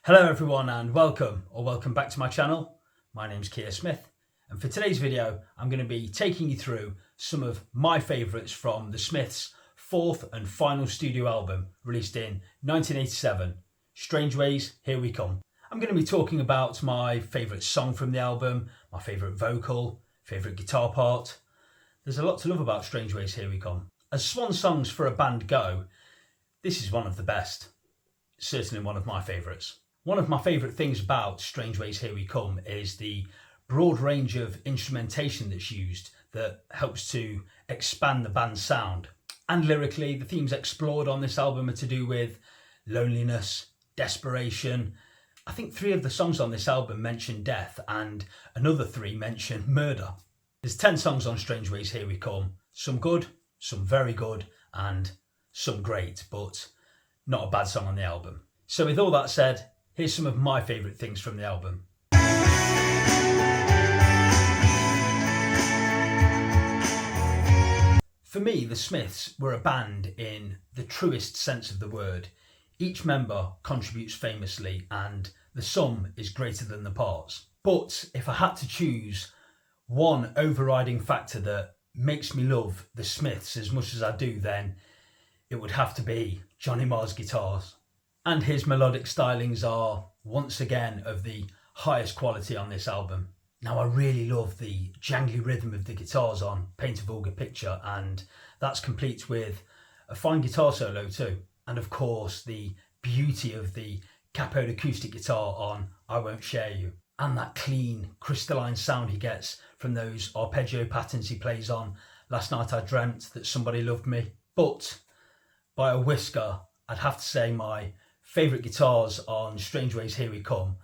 Hello everyone and welcome back to my channel. My name's Smith, and for today's video I'm going to be taking you through some of my favourites from the Smiths' fourth and final studio album released in 1987, Strangeways, Here We Come. I'm going to be talking about my favourite song from the album, my favourite vocal, favourite guitar part. There's a lot to love about Strangeways, Here We Come. As swan songs for a band go, this is one of the best, certainly one of my favourites. One of my favourite things about Strangeways, Here We Come is the broad range of instrumentation that's used that helps to expand the band's sound. And lyrically, the themes explored on this album are to do with loneliness, desperation. I think 3 of the songs on this album mention death and another 3 mention murder. There's 10 songs on Strangeways, Here We Come. Some good, some very good, and some great, but not a bad song on the album. So with all that said, here's some of my favourite things from the album. For me, the Smiths were a band in the truest sense of the word. Each member contributes famously and the sum is greater than the parts. But if I had to choose one overriding factor that makes me love the Smiths as much as I do, then it would have to be Johnny Marr's guitars. And his melodic stylings are, once again, of the highest quality on this album. Now, I really love the jangly rhythm of the guitars on Paint a Vulgar Picture, and that's complete with a fine guitar solo too. And of course, the beauty of the capoed acoustic guitar on I Won't Share You, and that clean, crystalline sound he gets from those arpeggio patterns he plays on Last Night I Dreamt That Somebody Loved Me. But by a whisker, I'd have to say my favourite guitars on Strangeways, Here We Come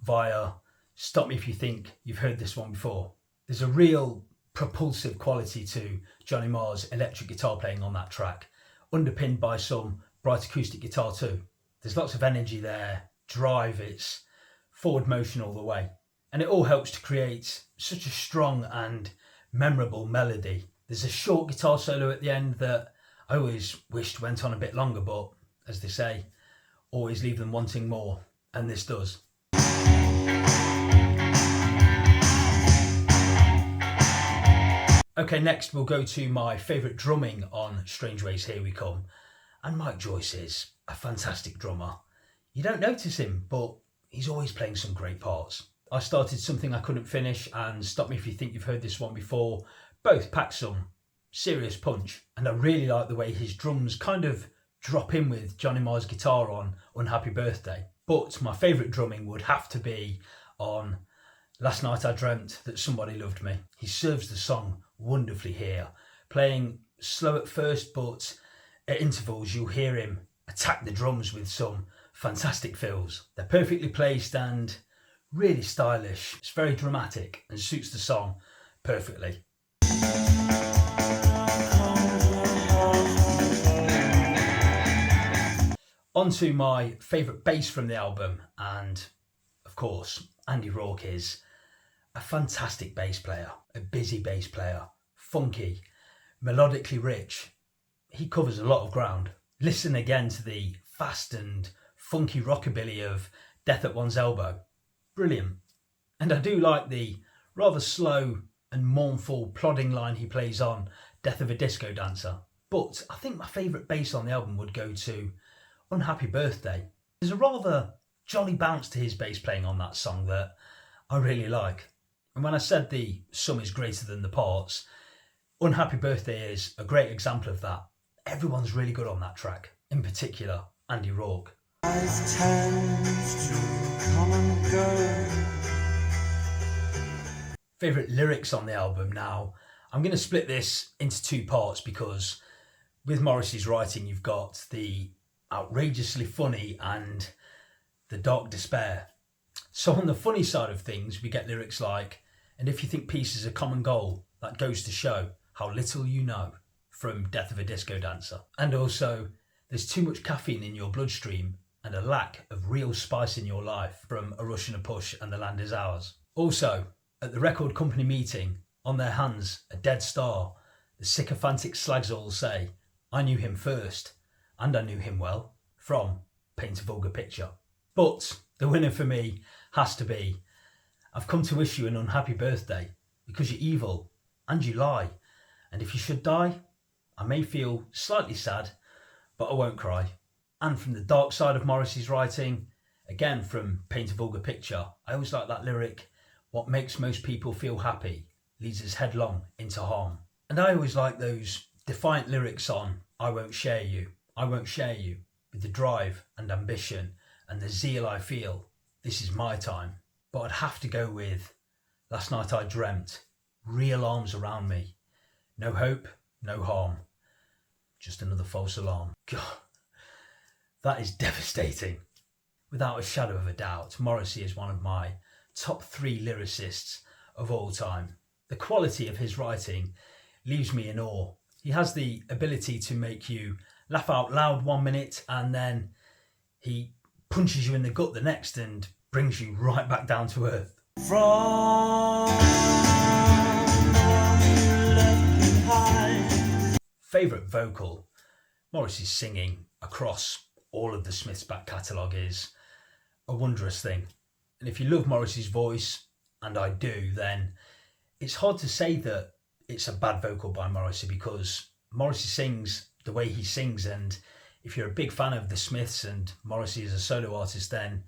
via, stop me if you think you've heard this one before. There's a real propulsive quality to Johnny Marr's electric guitar playing on that track, underpinned by some bright acoustic guitar too. There's lots of energy there, drive, it's forward motion all the way. And it all helps to create such a strong and memorable melody. There's a short guitar solo at the end that I always wished went on a bit longer, but as they say, always leave them wanting more, and this does. Okay, next we'll go to my favourite drumming on Strangeways, Here We Come. And Mike Joyce is a fantastic drummer. You don't notice him, but he's always playing some great parts. I started Something I Couldn't Finish and Stop Me If You Think You've Heard This One Before. Both pack some serious punch, and I really like the way his drums kind of drop in with Johnny Marr's guitar on Unhappy Birthday. But my favourite drumming would have to be on Last Night I Dreamt That Somebody Loved Me. He serves the song wonderfully here, playing slow at first, but at intervals you'll hear him attack the drums with some fantastic fills. They're perfectly placed and really stylish. It's very dramatic and suits the song perfectly. On to my favourite bass from the album, and of course Andy Rourke is a fantastic bass player, a busy bass player, funky, melodically rich. He covers a lot of ground. Listen again to the fast and funky rockabilly of Death at One's Elbow. Brilliant. And I do like the rather slow and mournful plodding line he plays on Death of a Disco Dancer. But I think my favourite bass on the album would go to Unhappy Birthday. There's a rather jolly bounce to his bass playing on that song that I really like. And when I said the sum is greater than the parts, Unhappy Birthday is a great example of that. Everyone's really good on that track, in particular Andy Rourke. Favourite lyrics on the album now. I'm going to split this into 2 parts because with Morrissey's writing you've got the outrageously funny and the dark despair. So on the funny side of things we get lyrics like, and if you think peace is a common goal, that goes to show how little you know, from Death of a Disco Dancer. And also, there's too much caffeine in your bloodstream and a lack of real spice in your life, from A Rush and a Push and The Land Is Ours. Also, at the record company meeting, on their hands a dead star, the sycophantic slags all say, I knew him first, and I knew him well, from Paint a Vulgar Picture. But the winner for me has to be I've come to wish you an unhappy birthday because you're evil and you lie. And if you should die, I may feel slightly sad, but I won't cry. And from the dark side of Morrissey's writing, again from Paint a Vulgar Picture, I always like that lyric, what makes most people feel happy leads us headlong into harm. And I always like those defiant lyrics on I won't share you, with the drive and ambition and the zeal I feel, this is my time. But I'd have to go with last night I dreamt, real arms around me, no hope, no harm, just another false alarm. God, that is devastating. Without a shadow of a doubt, Morrissey is one of my top 3 lyricists of all time. The quality of his writing leaves me in awe. He has the ability to make you laugh out loud one minute and then he punches you in the gut the next and brings you right back down to earth. Favourite vocal? Morrissey's singing across all of the Smiths back catalogue is a wondrous thing. And if you love Morrissey's voice, and I do, then it's hard to say that it's a bad vocal by Morrissey because Morrissey sings the way he sings, and if you're a big fan of the Smiths and Morrissey as a solo artist, then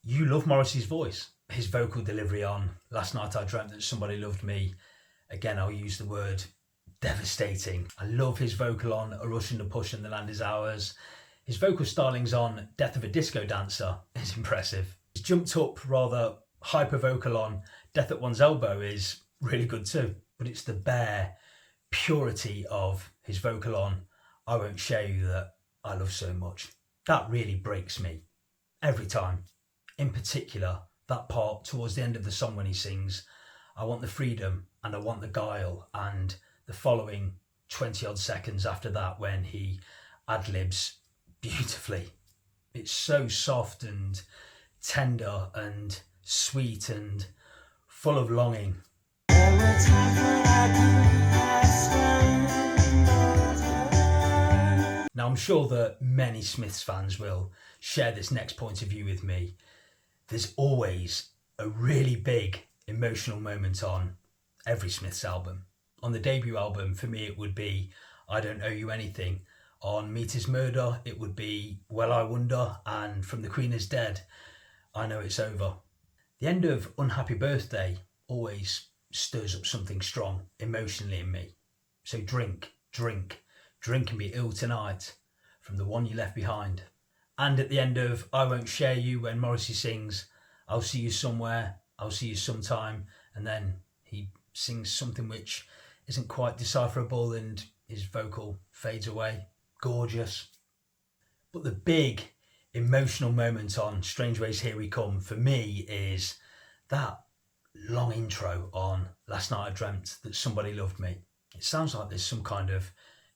you love Morrissey's voice. His vocal delivery on Last Night I Dreamt That Somebody Loved Me, again I'll use the word devastating. I love his vocal on A Rush and a Push and The Land Is Ours. His vocal stylings on Death of a Disco Dancer is impressive. His jumped up, rather hyper vocal on Death at One's Elbow is really good too. But it's the bare purity of his vocal on I Won't Share You that I love so much. That really breaks me every time. In particular, that part towards the end of the song when he sings, I want the freedom and I want the guile, and the following 20 odd seconds after that when he ad-libs beautifully. It's so soft and tender and sweet and full of longing. Now I'm sure that many Smiths fans will share this next point of view with me. There's always a really big emotional moment on every Smiths album. On the debut album, for me it would be I Don't Owe You Anything. On Meet Is Murder, it would be Well I Wonder, and From the Queen Is Dead, I Know It's Over. The end of Unhappy Birthday always stirs up something strong emotionally in me. So drink, drink, drink and be ill tonight from the one you left behind. And at the end of I Won't Share You, when Morrissey sings, I'll see you somewhere, I'll see you sometime, and then he sings something which isn't quite decipherable and his vocal fades away. Gorgeous. But the big emotional moment on Strangeways Here We Come for me is that long intro on Last Night I Dreamt That Somebody Loved Me. It sounds like there's some kind of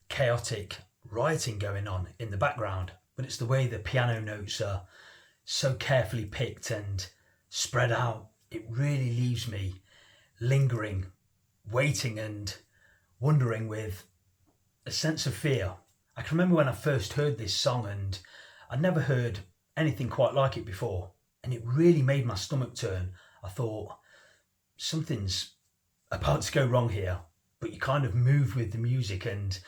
chaotic rioting going on in the background, but it's the way the piano notes are so carefully picked and spread out. It really leaves me lingering, waiting and wondering with a sense of fear. I can remember when I first heard this song and I'd never heard anything quite like it before, and it really made my stomach turn. I thought, something's about to go wrong here, but you kind of move with the music and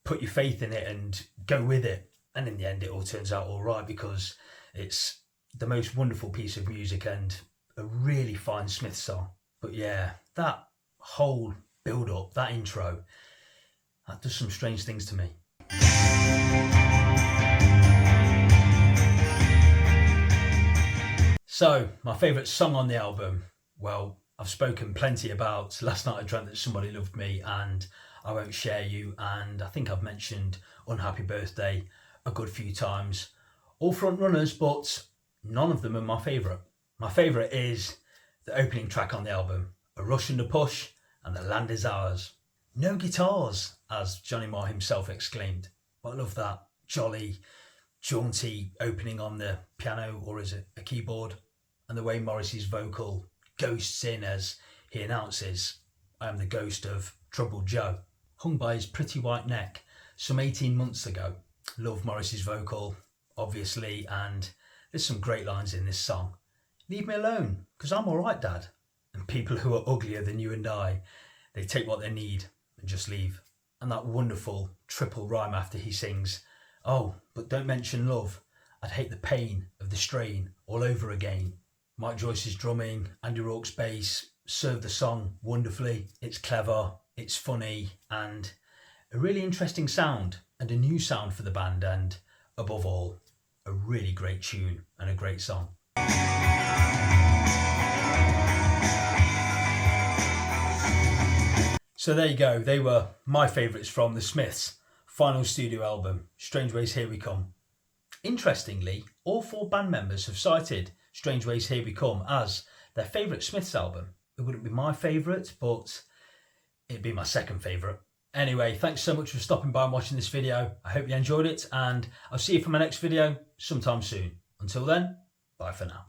put your faith in it and go with it. And in the end, it all turns out all right because it's the most wonderful piece of music and a really fine Smith song. But yeah, that whole build up, that intro, that does some strange things to me. So, my favourite song on the album, well, I've spoken plenty about Last Night I Dreamt That Somebody Loved Me and I Won't Share You, and I think I've mentioned Unhappy Birthday a good few times. All front runners, but none of them are my favourite. My favourite is the opening track on the album, A Rush and a Push and The Land Is Ours. No guitars, as Johnny Marr himself exclaimed. But I love that jolly, jaunty opening on the piano, or is it a keyboard? And the way Morrissey's vocal ghosts in as he announces, I am the ghost of Troubled Joe. Hung by his pretty white neck some 18 months ago. Love Morrissey's vocal, obviously, and There's some great lines in this song. Leave me alone, 'cause I'm alright, Dad. And people who are uglier than you and I, they take what they need and just leave. And that wonderful triple rhyme after he sings, oh, but don't mention love. I'd hate the pain of the strain all over again. Mike Joyce's drumming, Andy Rourke's bass serve the song wonderfully. It's clever, it's funny, and a really interesting sound, and a new sound for the band, and above all, a really great tune and a great song. So there you go, they were my favourites from the Smiths' final studio album, Strangeways Here We Come. Interestingly, all 4 band members have cited Strangeways Here We Come as their favourite Smiths album. It wouldn't be my favourite, but it'd be my second favourite. Anyway, thanks so much for stopping by and watching this video. I hope you enjoyed it, and I'll see you for my next video sometime soon. Until then, bye for now.